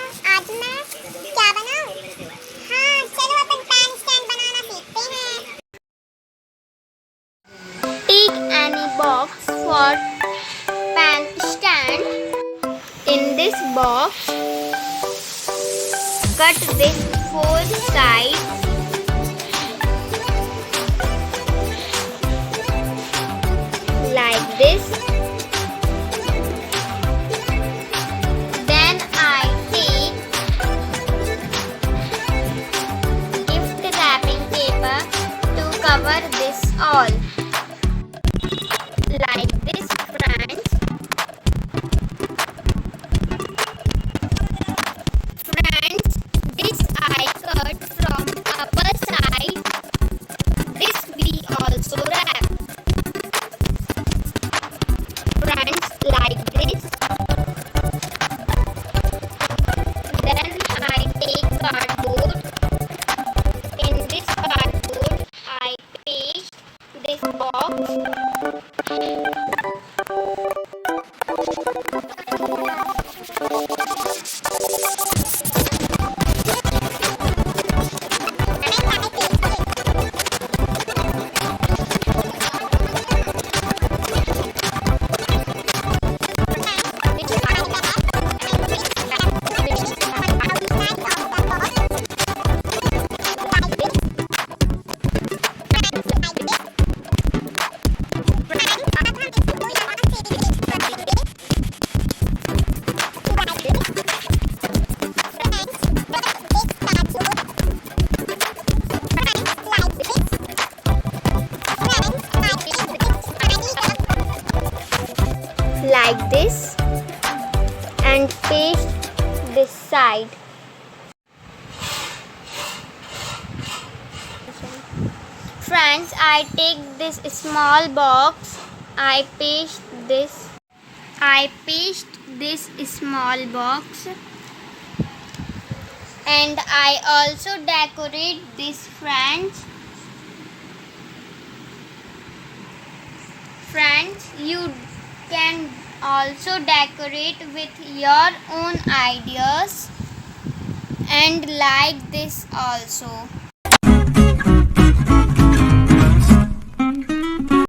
आज मैं क्या बनाऊं? हाँ चलो अपन पैन स्टैंड बनाना सीखते हैं। Take any box for pan stand. In this box, cut this four sides like this. Then I take gift wrapping paper to cover this all. Like this, friends. Friends, this I cut from upper side. This we also wrap. Friends, like this. Then I take cardboard. In this cardboard, I paste this box. Like this and paste this side. Friends, I take this small box. I paste this small box, and I also decorate this, friends. Friends, you can also decorate with your own ideas and like this also.